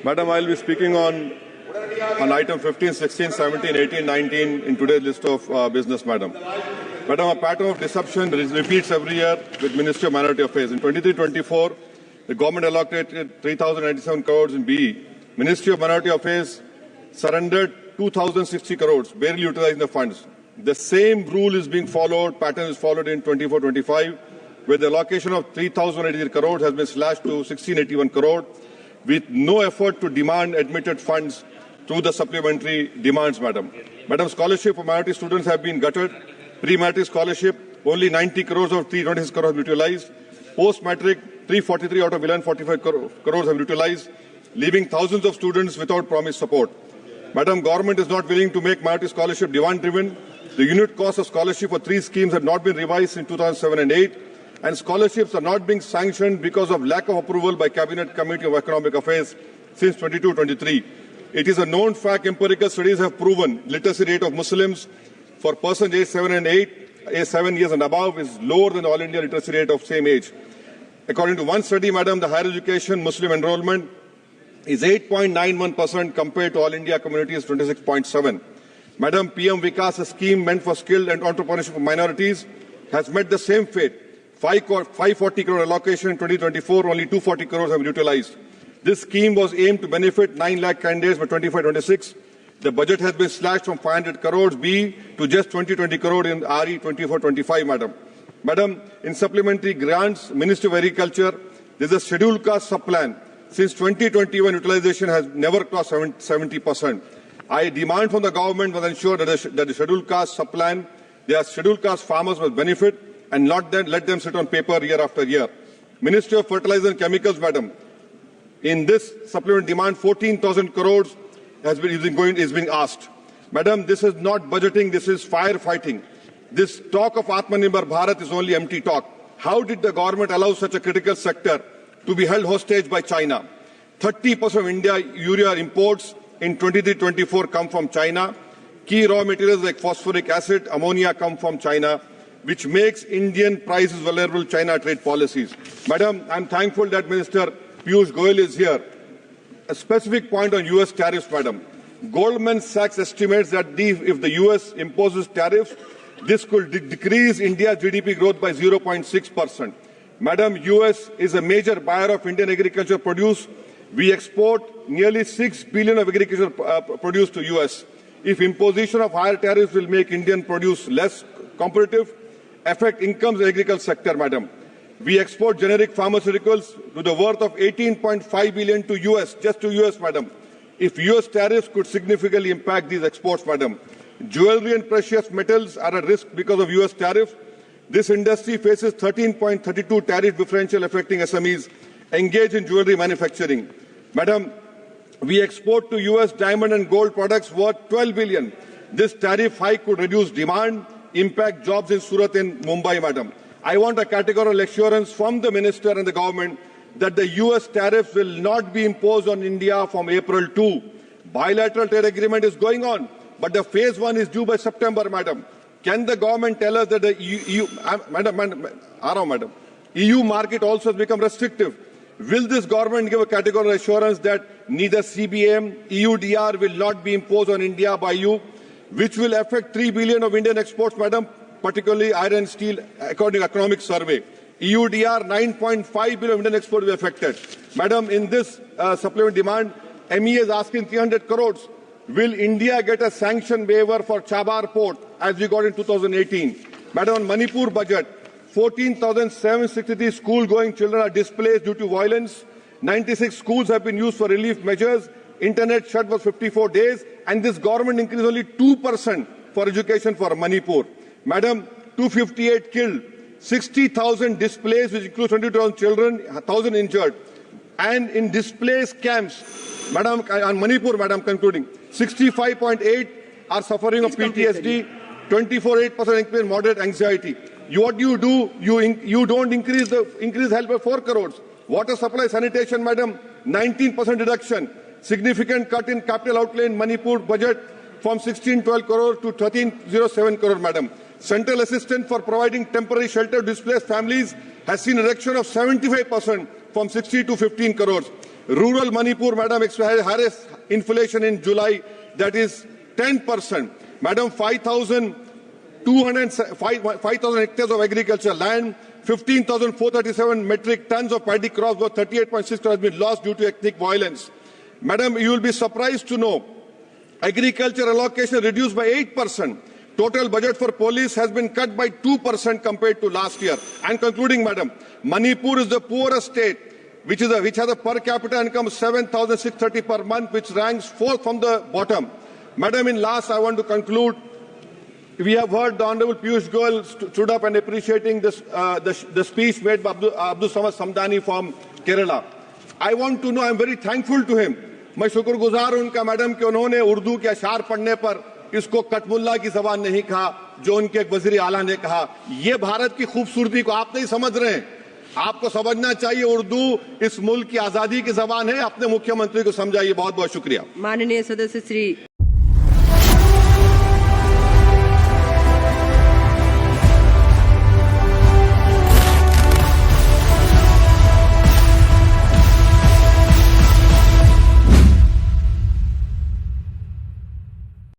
Madam, I will be speaking on item 15, 16, 17, 18, 19 in today's list of business, Madam. Madam, a pattern of deception repeats every year with Ministry of Minority Affairs. In 23-24, the government allocated 3,097 crores in BE. Ministry of Minority Affairs surrendered 2,060 crores, barely utilizing the funds. The same rule is being followed, pattern is followed in 24-25, where the allocation of 3,083 crores has been slashed to 1,681 crores, with no effort to demand admitted funds through the supplementary demands, Madam. Madam, scholarship for minority students have been gutted. Pre-matric scholarship, only 90 crores of 326 crores have been utilized. Post-matric, 343 out of 1145 crores have been utilized, leaving thousands of students without promised support. Madam, government is not willing to make minority scholarship demand-driven. The unit cost of scholarship for 3 schemes have not been revised in 2007 and 8, and scholarships are not being sanctioned because of lack of approval by Cabinet Committee of Economic Affairs since 22-23. It is a known fact, empirical studies have proven literacy rate of Muslims for persons aged 7 years and above is lower than the All India literacy rate of same age. According to one study, Madam, the higher education Muslim enrollment is 8.91% compared to All India communities 26.7. Madam, PM Vikas, a scheme meant for skilled and entrepreneurship of minorities, has met the same fate. 540 crore allocation in 2024, only 240 crores have been utilized. This scheme was aimed to benefit 9 lakh candidates by 25-26. The budget has been slashed from 500 crores B to just 20 crore in RE 24-25, Madam. Madam, in supplementary grants, Ministry of Agriculture, there is a scheduled caste sub-plan. Since 2021, utilization has never crossed 70%. I demand from the government to ensure that the scheduled caste sub-plan, their scheduled caste farmers must benefit and not then let them sit on paper year after year. Ministry of Fertilizer and Chemicals, Madam, in this supplement demand, 14,000 crores is being asked. Madam, this is not budgeting, this is firefighting. This talk of Atmanirbhar Bharat is only empty talk. How did the government allow such a critical sector to be held hostage by China? 30% of India urea imports in 23-24 come from China. Key raw materials like phosphoric acid, ammonia come from China, which makes Indian prices vulnerable to China trade policies. Madam, I'm thankful that Minister Piyush Goyal is here. A specific point on US tariffs, Madam. Goldman Sachs estimates that if the US imposes tariffs, this could decrease India's GDP growth by 0.6%. Madam, US is a major buyer of Indian agriculture produce. We export nearly 6 billion of agricultural produce to US. If imposition of higher tariffs will make Indian produce less competitive, affect incomes in the agriculture sector, Madam. We export generic pharmaceuticals to the worth of 18.5 billion to US, just to US, Madam. If US tariffs could significantly impact these exports, Madam. Jewelry and precious metals are at risk because of US tariffs. This industry faces 13.32 tariff differential affecting SMEs engaged in jewelry manufacturing. Madam, we export to US diamond and gold products worth 12 billion. This tariff hike could reduce demand, impact jobs in Surat and Mumbai, Madam. I want a categorical assurance from the Minister and the government that the US tariffs will not be imposed on India from April 2. Bilateral trade agreement is going on, but the phase 1 is due by September, Madam. Can the government tell us that the EU market also has become restrictive? Will this government give a categorical assurance that neither CBM, EUDR will not be imposed on India by you, which will affect 3 billion of Indian exports, Madam, particularly iron and steel, according to Economic Survey. EUDR, 9.5 billion of Indian exports will be affected. Madam, in this supplement demand, MEA is asking 300 crores. Will India get a sanction waiver for Chabar port as we got in 2018? Madam, on Manipur budget, 14,763 school-going children are displaced due to violence. 96 schools have been used for relief measures. Internet shut for 54 days. And this government increased only 2% for education for Manipur. Madam, 258 killed, 60,000 displaced, which includes 20,000 children, 1,000 injured. And in displaced camps, Madam, on Manipur, Madam, concluding, 65.8 are suffering of PTSD, 24.8% increase moderate anxiety. What do? You don't increase help by 4 crores. Water supply sanitation, Madam, 19% reduction. Significant cut in capital outlay in Manipur budget from 1612 crore to 1307 crore, Madam. Central assistance for providing temporary shelter to displaced families has seen a reduction of 75% from 60 to 15 crores. Rural Manipur, madam, had inflation in July that is 10%. Madam, 5,000 hectares of agricultural land, 15,437 metric tons of paddy crops worth 38.6 crore has been lost due to ethnic violence. Madam, you will be surprised to know agriculture allocation reduced by 8%. Total budget for police has been cut by 2% compared to last year. And concluding, madam, Manipur is the poorest state, which has a per capita income of 7,630 per month, which ranks 4th from the bottom. Madam, in last, I want to conclude. We have heard the Honorable Piyush Goyal stood up and appreciating this, the speech made by Abdul Samad Samdani from Kerala. I want to know, I am very thankful to him. मैं शुक्रगुजार उनका madam कि उन्होंने उर्दू के अशार पढ़ने पर इसको कटमुल्ला की जबान नहीं कहा, जो उनके एक वजीर आला ने कहा। ये भारत की खूबसूरती को आप नहीं समझ रहे हैं। आपको समझना चाहिए उर्दू इस मुल्क की आजादी की जबान है। अपने मुख्यमंत्री को समझाइए। बहुत बहुत शुक्रिया। माननीय सदस्य श्री